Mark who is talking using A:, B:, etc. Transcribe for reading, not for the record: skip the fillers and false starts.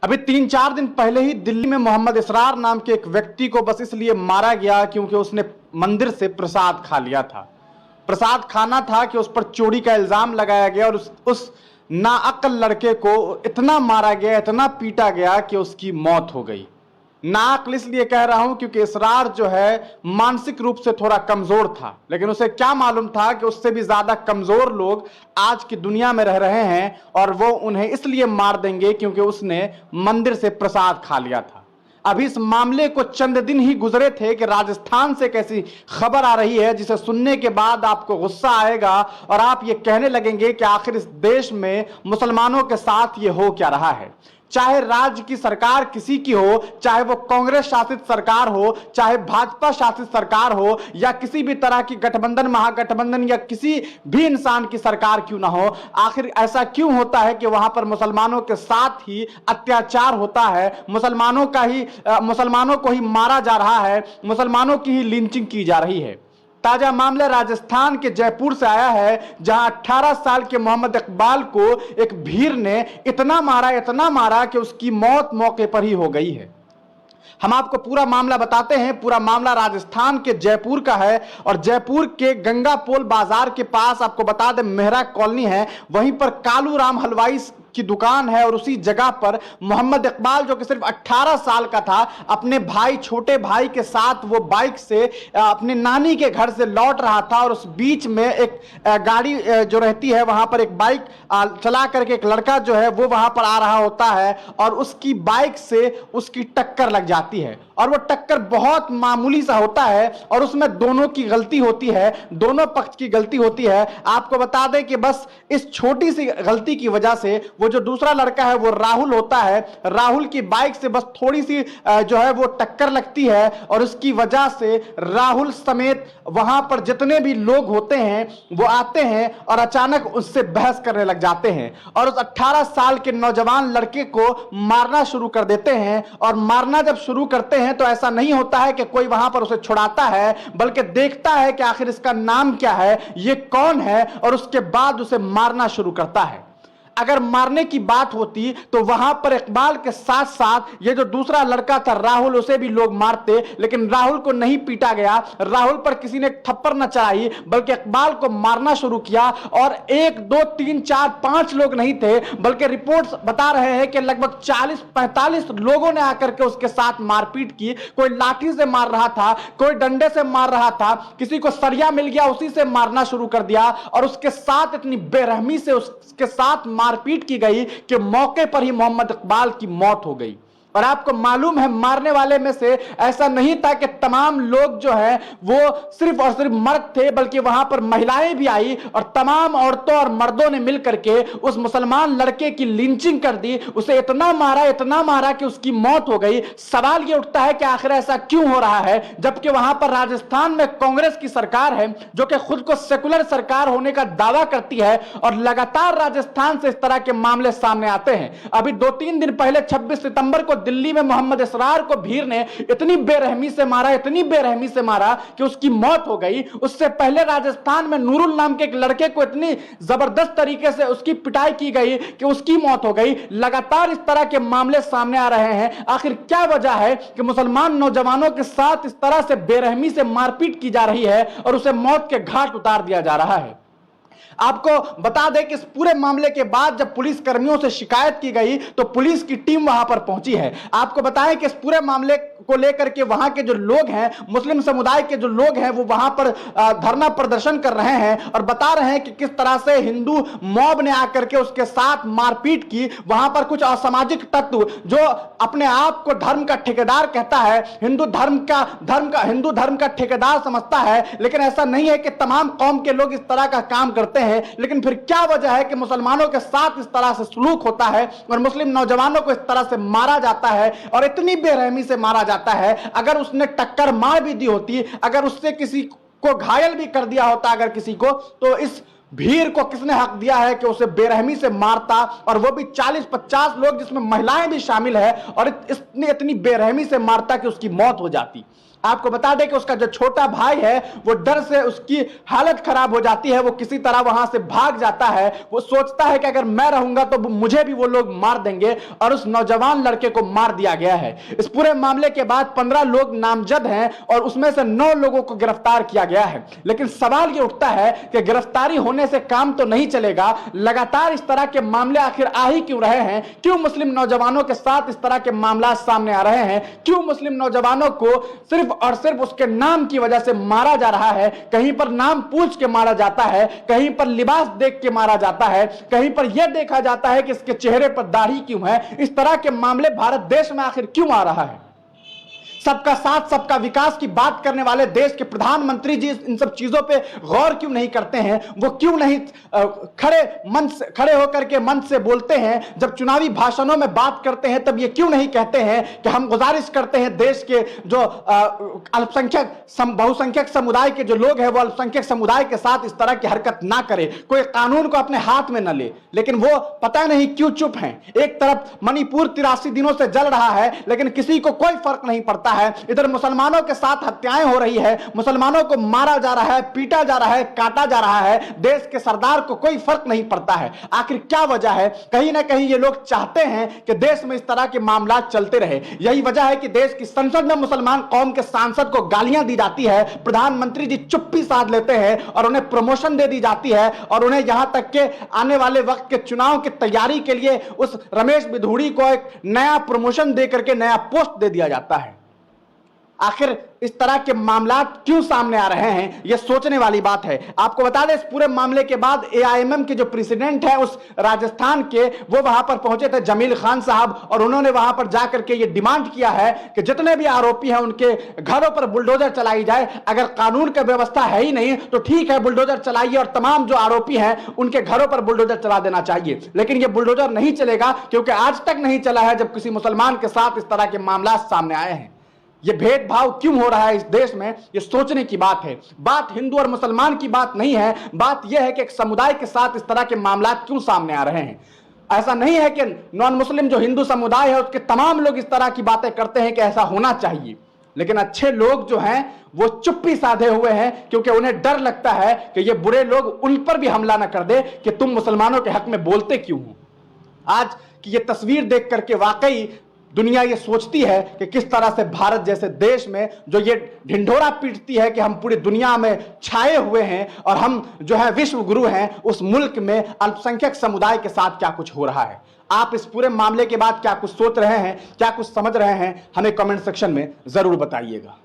A: अभी 3-4 दिन पहले ही दिल्ली में मोहम्मद इसरार नाम के एक व्यक्ति को बस इसलिए मारा गया क्योंकि उसने मंदिर से प्रसाद खा लिया था। प्रसाद खाना था कि उस पर चोरी का इल्जाम लगाया गया और उस नाअक्ल लड़के को इतना मारा गया, इतना पीटा गया कि उसकी मौत हो गई। नाअक्ल इसलिए कह रहा हूं क्योंकि इसरार जो है मानसिक रूप से थोड़ा कमजोर था, लेकिन उसे क्या मालूम था कि उससे भी ज्यादा कमजोर लोग आज की दुनिया में रह रहे हैं और वो उन्हें इसलिए मार देंगे क्योंकि उसने मंदिर से प्रसाद खा लिया था। अभी इस मामले को चंद दिन ही गुजरे थे कि राजस्थान से एक ऐसी खबर आ रही है जिसे सुनने के बाद आपको गुस्सा आएगा और आप ये कहने लगेंगे कि आखिर इस देश में मुसलमानों के साथ ये हो क्या रहा है। चाहे राज्य की सरकार किसी की हो, चाहे वो कांग्रेस शासित सरकार हो, चाहे भाजपा शासित सरकार हो, या किसी भी तरह की गठबंधन, महागठबंधन या किसी भी इंसान की सरकार क्यों ना हो, आखिर ऐसा क्यों होता है कि वहां पर मुसलमानों के साथ ही अत्याचार होता है, मुसलमानों को ही मारा जा रहा है, मुसलमानों की ही लिंचिंग की जा रही है। ताजा मामला राजस्थान के जयपुर से आया है, जहां 18 साल के मोहम्मद इकबाल को एक भीड़ ने इतना मारा कि उसकी मौत मौके पर ही हो गई है। हम आपको पूरा मामला बताते हैं। पूरा मामला राजस्थान के जयपुर का है और जयपुर के गंगापोल बाजार के पास आपको बता दें मेहरा कॉलोनी है, वहीं पर कालू राम हलवाई की दुकान है और उसी जगह पर मोहम्मद इकबाल जो कि सिर्फ 18 साल का था, अपने भाई, छोटे भाई के साथ वो बाइक से अपने नानी के घर से लौट रहा था और उस बीच में एक गाड़ी जो रहती है वहां पर एक बाइक चला करके एक लड़का जो है वो वहां पर आ रहा होता है और उसकी बाइक से उसकी टक्कर लग जाती है और वो टक्कर बहुत मामूली सा होता है और उसमें दोनों की गलती होती है, दोनों पक्ष की गलती होती है। आपको बता दें कि बस इस छोटी सी गलती की वजह से वो जो दूसरा लड़का है वो राहुल होता है, राहुल की बाइक से बस थोड़ी सी जो है वो टक्कर लगती है और उसकी वजह से राहुल समेत वहां पर जितने भी लोग होते हैं वो आते हैं और अचानक उससे बहस करने लग जाते हैं और उस 18 साल के नौजवान लड़के को मारना शुरू कर देते हैं। और मारना जब शुरू करते हैं तो ऐसा नहीं होता है कि कोई वहां पर उसे छुड़ाता है, बल्कि देखता है कि आखिर इसका नाम क्या है, ये कौन है, और उसके बाद उसे मारना शुरू करता है। अगर मारने की बात होती तो वहां पर इकबाल के साथ साथ ये जो दूसरा लड़का था राहुल, उसे भी लोग मारते, लेकिन राहुल को नहीं पीटा गया, राहुल पर किसी ने थप्पड़ न चलाई, बल्कि इकबाल को मारना शुरू किया। और 1 2 3 4 5 लोग नहीं थे, बल्कि रिपोर्ट्स बता रहे हैं कि लगभग 40-45 लोगों ने आकर के उसके साथ मारपीट की। कोई लाठी से मार रहा था, कोई डंडे से मार रहा था, किसी को सरिया मिल गया उसी से मारना शुरू कर दिया और उसके साथ इतनी बेरहमी से उसके साथ मारपीट की गई कि मौके पर ही मोहम्मद इकबाल की मौत हो गई। और आपको मालूम है मारने वाले में से ऐसा नहीं था कि तमाम लोग जो है वो सिर्फ और सिर्फ मर्द थे, बल्कि वहां पर महिलाएं भी आई और तमाम औरतों और मर्दों ने मिलकर के उस मुसलमान लड़के की लिंचिंग कर दी। उसे इतना मारा कि उसकी मौत हो गई। सवाल यह उठता है कि आखिर ऐसा क्यों हो रहा है, जबकि वहां पर राजस्थान में कांग्रेस की सरकार है जो कि खुद को सेकुलर सरकार होने का दावा करती है और लगातार राजस्थान से इस तरह के मामले सामने आते हैं। अभी 2-3 दिन पहले 26 सितंबर को दिल्ली में मोहम्मद इसरार को भीड़ ने इतनी बेरहमी से मारा कि उसकी मौत हो गई। उससे पहले राजस्थान में नूरुल नाम के एक लड़के को इतनी जबरदस्त तरीके से उसकी पिटाई की गई कि उसकी मौत हो गई। लगातार इस तरह के मामले सामने आ रहे हैं। आखिर क्या वजह है कि मुसलमान नौजवानों के साथ इस तरह से बेरहमी से मारपीट की जा रही है और उसे मौत के घाट उतार दिया जा रहा है। आपको बता दें कि इस पूरे मामले के बाद जब पुलिस कर्मियों से शिकायत की गई तो पुलिस की टीम वहां पर पहुंची है। आपको बताएं कि इस पूरे मामले को लेकर के वहां के जो लोग हैं, मुस्लिम समुदाय के जो लोग हैं, वो वहां पर धरना प्रदर्शन कर रहे हैं और बता रहे हैं कि किस तरह से हिंदू मॉब ने आकर के उसके साथ मारपीट की। वहां पर कुछ असामाजिक तत्व जो अपने आप को धर्म का ठेकेदार कहता है, हिंदू धर्म का ठेकेदार समझता है, लेकिन ऐसा नहीं है कि तमाम कौम के लोग इस तरह का काम करते हैं। लेकिन फिर क्या वजह है कि मुसलमानों के साथ इस तरह से सलूक होता है और मुस्लिम नौजवानों को इस तरह से मारा जाता है और इतनी बेरहमी से मारा जाता है। अगर उसने टक्कर मार भी दी होती, अगर उससे किसी को घायल भी कर दिया होता अगर किसी को, तो इस भीड़ को किसने हक दिया है कि उसे बेरहमी से मारता, और वो भी 40-50 लोग जिसमें महिलाएं भी शामिल है, और इतनी बेरहमी से मारता कि उसकी मौत हो जाती। आपको बता दें कि उसका जो छोटा भाई है वो डर से उसकी हालत खराब हो जाती है, वो किसी तरह वहां से भाग जाता है। वो सोचता है कि अगर मैं रहूंगा तो मुझे भी वो लोग मार देंगे, और उस नौजवान लड़के को मार दिया गया है। इस पूरे मामले के बाद 15 लोग नामजद हैं और उसमें से 9 लोगों को गिरफ्तार किया गया है। लेकिन सवाल ये उठता है कि गिरफ्तारी होने से काम तो नहीं चलेगा, लगातार इस तरह के मामले आखिर आ ही क्यों रहे हैं? क्यों मुस्लिम नौजवानों के साथ इस तरह के मामला सामने आ रहे हैं? क्यों मुस्लिम नौजवानों को सिर्फ और सिर्फ उसके नाम की वजह से मारा जा रहा है? कहीं पर नाम पूछ के मारा जाता है, कहीं पर लिबास देख के मारा जाता है, कहीं पर यह देखा जाता है कि इसके चेहरे पर दाढ़ी क्यों है। इस तरह के मामले भारत देश में आखिर क्यों आ रहा है? सबका साथ सबका विकास की बात करने वाले देश के प्रधानमंत्री जी इन सब चीजों पे गौर क्यों नहीं करते हैं? वो क्यों नहीं खड़े होकर के मंच से बोलते हैं? जब चुनावी भाषणों में बात करते हैं तब ये क्यों नहीं कहते हैं कि हम गुजारिश करते हैं देश के जो बहुसंख्यक समुदाय के जो लोग हैं वो अल्पसंख्यक समुदाय के साथ इस तरह की हरकत ना करे, कोई कानून को अपने हाथ में न ले। लेकिन वो पता नहीं क्यों चुप हैं। एक तरफ मणिपुर 83 दिनों से जल रहा है लेकिन किसी को कोई फर्क नहीं पड़ता है। इधर मुसलमानों के साथ हत्याएं हो रही है, मुसलमानों को मारा जा रहा है, पीटा जा रहा है, काटा जा रहा है, देश के सरदार को कोई फर्क नहीं पड़ता है। आखिर क्या वजह है? कहीं ना कहीं ये लोग चाहते हैं कि देश में इस तरह के मामला चलते रहे। यही वजह है कि देश की संसद में मुसलमान कौम के सांसद को गालियां दी जाती है, प्रधानमंत्री जी चुप्पी साध लेते हैं और उन्हें प्रमोशन दे दी जाती है, और उन्हें यहां तक के आने वाले वक्त के चुनाव की तैयारी के लिए उस रमेश बिधूड़ी को एक नया प्रमोशन देकर के नया पोस्ट दे दिया जाता है। आखिर इस तरह के मामला क्यों सामने आ रहे हैं, यह सोचने वाली बात है। आपको बता दें इस पूरे मामले के बाद AIMM के जो प्रेसिडेंट है उस राजस्थान के, वो वहां पर पहुंचे थे, जमील खान साहब, और उन्होंने वहां पर जाकर के ये डिमांड किया है कि जितने भी आरोपी हैं उनके घरों पर बुलडोजर चलाई जाए। अगर कानून की व्यवस्था है ही नहीं तो ठीक है, बुलडोजर चलाइए और तमाम जो आरोपी हैं उनके घरों पर बुलडोजर चला देना चाहिए। लेकिन यह बुलडोजर नहीं चलेगा, क्योंकि आज तक नहीं चला है जब किसी मुसलमान के साथ इस तरह के मामला सामने आए हैं। ये भेदभाव क्यों हो रहा है इस देश में, ये सोचने की बात है। बात हिंदू और मुसलमान की बात नहीं है, बात यह है कि एक समुदाय के साथ इस तरह के मामला क्यों सामने आ रहे हैं। ऐसा नहीं है कि नॉन मुस्लिम जो हिंदू समुदाय है उसके तमाम लोग इस तरह की बातें करते हैं कि ऐसा होना चाहिए, लेकिन अच्छे लोग जो हैं वो चुप्पी साधे हुए हैं, क्योंकि उन्हें डर लगता है कि ये बुरे लोग उन पर भी हमला न कर दे कि तुम मुसलमानों के हक में बोलते क्यों हो। आज की ये तस्वीर देख करके वाकई दुनिया ये सोचती है कि किस तरह से भारत जैसे देश में जो ये ढिंढोरा पीटती है कि हम पूरी दुनिया में छाए हुए हैं और हम जो है विश्व गुरु हैं, उस मुल्क में अल्पसंख्यक समुदाय के साथ क्या कुछ हो रहा है। आप इस पूरे मामले के बाद क्या कुछ सोच रहे हैं, क्या कुछ समझ रहे हैं, हमें कमेंट सेक्शन में जरूर बताइएगा।